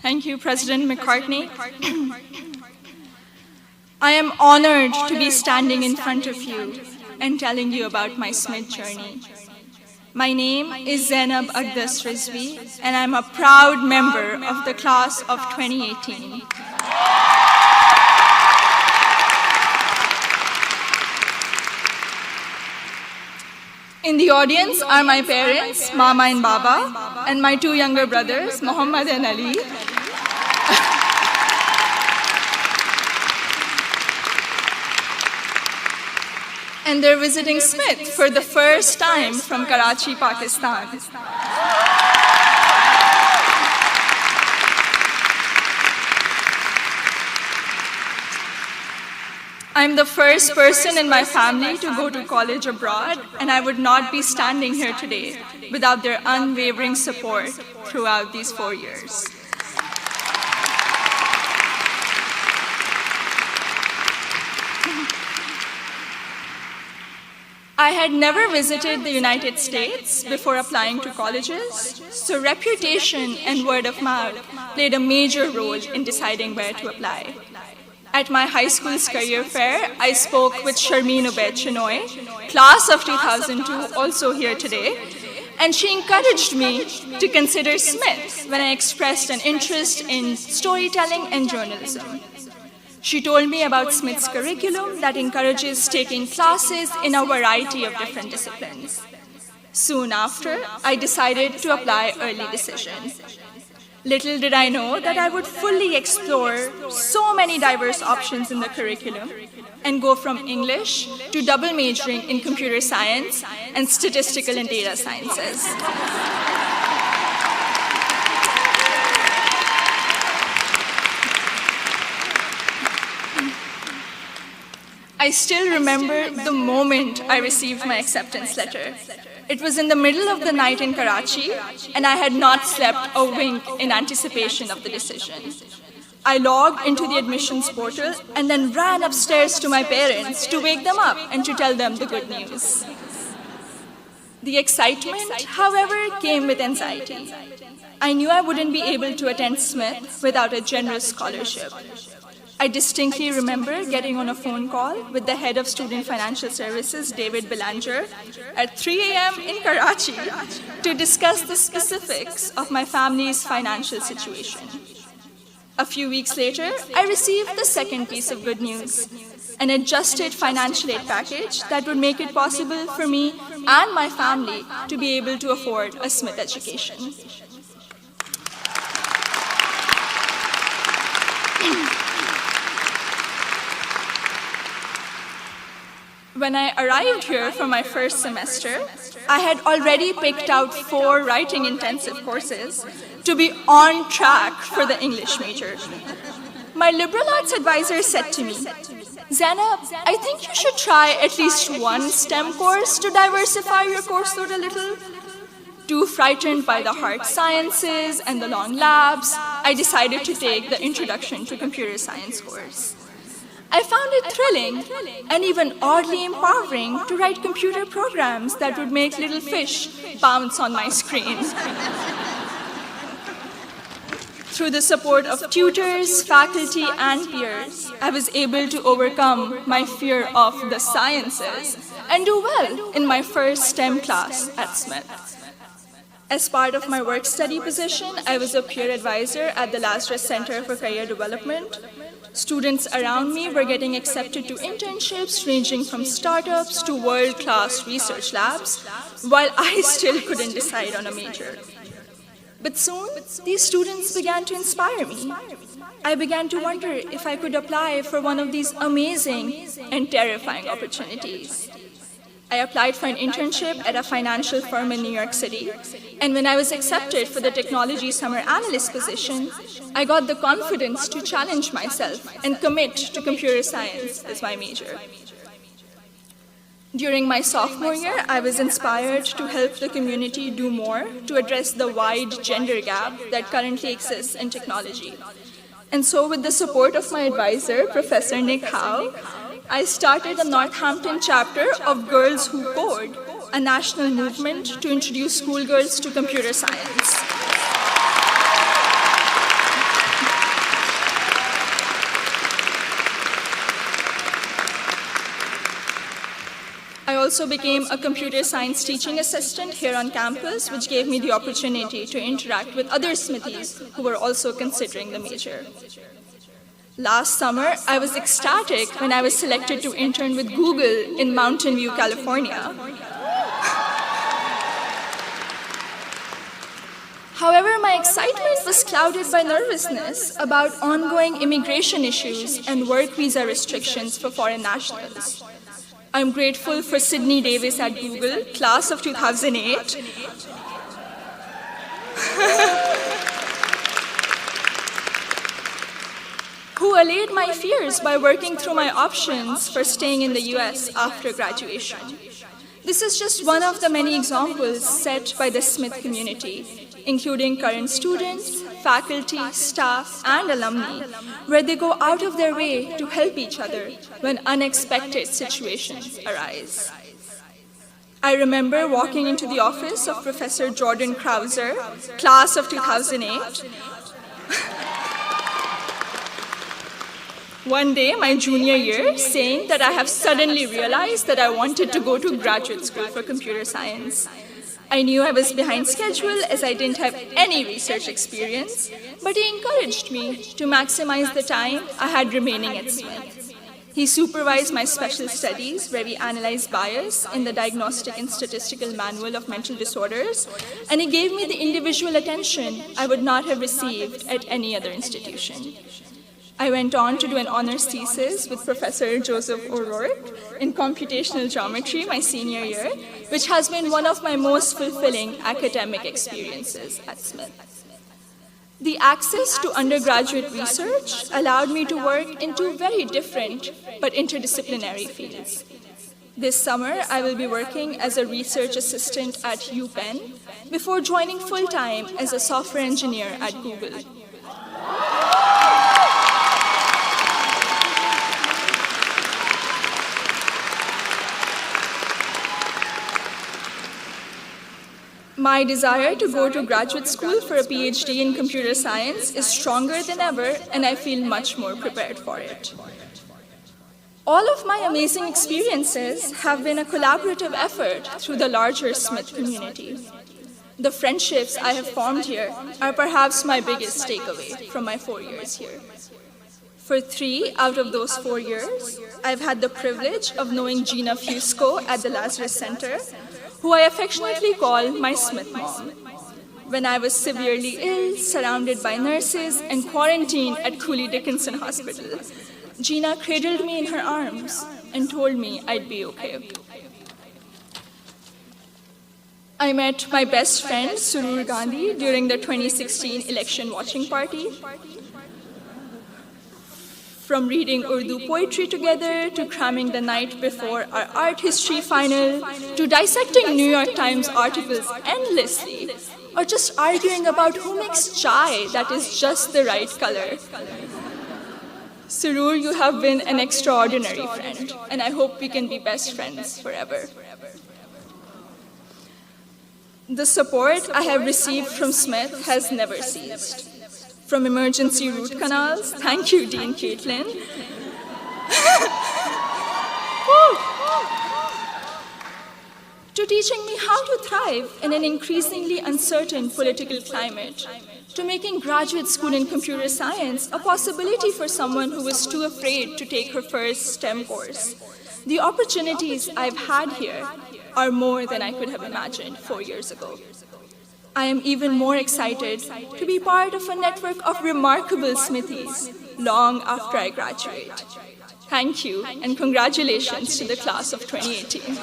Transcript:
Thank you, President McCartney. I am honored to be standing in front of you and telling you about my SMID journey. My name is Zainab Aqdas Rizvi, and I'm a proud member of the class of 2018. In the audience are my parents, Mama and Baba, and my two younger brothers, Muhammad and Ali. And they're visiting SMID for the first time from Karachi, Pakistan. I'm the first person in my family to go to college abroad, and I would not be standing here today without their unwavering support throughout these 4 years. I had never visited the United States before applying to colleges, so reputation and word of mouth played a major role in deciding where to apply. At my high school's career fair, I spoke with Sharmeen Ubaid Chinoy, class of 2002, also here today, and she encouraged me to consider SMID when I expressed an interest in storytelling and journalism. She told me about SMID's curriculum that encourages taking classes in a variety of different disciplines. Soon after, I decided to apply early decision. Little did I know that I would fully explore so many diverse options in the curriculum and go from English to double majoring in computer science and statistical and data sciences. I still remember the moment I received my acceptance letter. It was in the middle of the night in Karachi, and I had not slept a wink in anticipation of the decision. I logged into the admissions portal and then ran upstairs to my parents to wake them up and to tell them the good news. The excitement, however, came with anxiety. I knew I wouldn't be able to attend SMID without a generous scholarship. I distinctly remember getting on a phone call with the head of Student Financial Services, David Belanger, at 3 a.m. in Karachi to discuss the specifics of my family's financial situation. A few weeks later, I received the second piece of good news, an adjusted financial aid package that would make it possible for me and my family to be able to afford a SMID education. When I arrived here for my first semester, I had already picked out 4 writing-intensive courses to be on track for the English major. My liberal arts advisor said to me, "Zainab, I think you should try at least one STEM course to diversify your course load a little." Too frightened by the hard sciences and the long labs, I decided to take the Introduction to Computer Science course. I found it thrilling and even oddly empowering to write computer programs that would make little fish bounce on my screen. Through the support of tutors, faculty, and peers, I was able to overcome my fear of the sciences and do well in my first STEM class at SMID. As part of my work-study position, I was a peer advisor at the Lazarus Center for Career Development. Students around me were getting accepted to internships ranging from startups to world-class research labs, while I still couldn't decide on a major. But soon, these students began to inspire me. I began to wonder if I could apply for one of these amazing and terrifying opportunities. I applied for an internship at a financial firm in New York City, and when I was accepted for the technology summer analyst position, I got the confidence to challenge myself and commit to computer science as my major. During my sophomore year, I was inspired to help the community do more to address the wide gender gap that currently exists in technology. And so with the support of my advisor, Professor Nick Howe, I started the Northampton chapter of Girls Who Code, a national movement to introduce schoolgirls to computer science. also became a computer science teaching assistant here on campus, which gave me the opportunity to interact with other Smithies who were also considering the major. Last summer, I was ecstatic when I was selected to intern with Google in Mountain View, California. However, my excitement was clouded by nervousness about ongoing immigration issues and work visa restrictions for foreign nationals. I'm grateful for Sydney Davis at Google, class of 2008. Who allayed my fears by working through my options for staying in the US after graduation. This is just one of the many examples set by the Smith community, including current students, faculty, staff, and alumni, where they go out of their way to help each other when unexpected situations arise. I remember walking into the office of Professor Jordan Krauser, class of 2008. One day, my junior year, saying that I have suddenly realized that I wanted to go to graduate school for computer science. I knew I was behind schedule as I didn't have any research experience, but he encouraged me to maximize the time I had remaining at Smith. He supervised my special studies, where we analyzed bias in the Diagnostic and Statistical Manual of Mental Disorders, and he gave me the individual attention I would not have received at any other institution. I went on to do an honors thesis with Professor Joseph O'Rourke in computational geometry my senior year, which has been one of my most fulfilling academic experiences at Smith. The access to undergraduate research allowed me to work in two very different but interdisciplinary fields. This summer, I will be working as a research assistant at UPenn before joining full-time as a software engineer at Google. My desire to go to graduate school for a PhD in computer science is stronger than ever, and I feel much more prepared for it. All of my amazing experiences have been a collaborative effort through the larger Smith community. The friendships I have formed here are perhaps my biggest takeaway from my 4 years here. For 3 out of those 4 years, I've had the privilege of knowing Gina Fusco at the Lazarus Center, who I affectionately call my Smith mom. When I was severely ill, surrounded by nurses, and quarantined at Cooley Dickinson Hospital, Gina cradled me in her arms and told me I'd be okay. I met my best friend, Surur Gandhi, during the 2016 election watching party. From reading Urdu poetry together, to cramming the night before our art history final, to dissecting New York Times articles endlessly, or just arguing about who makes chai that is just the right color. Surur, you have been an extraordinary friend, and I hope we can be best friends forever. The support I have received from Smith has never ceased. From emergency root canals, thank you, Dean Caitlin, to teaching me how to thrive in an increasingly uncertain political climate, to making graduate school in computer science a possibility for someone who was too afraid to take her first STEM course. The opportunities I've had here are more than I could have imagined 4 years ago. I am even more excited to be part of a network of remarkable Smithies long after I graduate. Thank you, and congratulations to the class of 2018.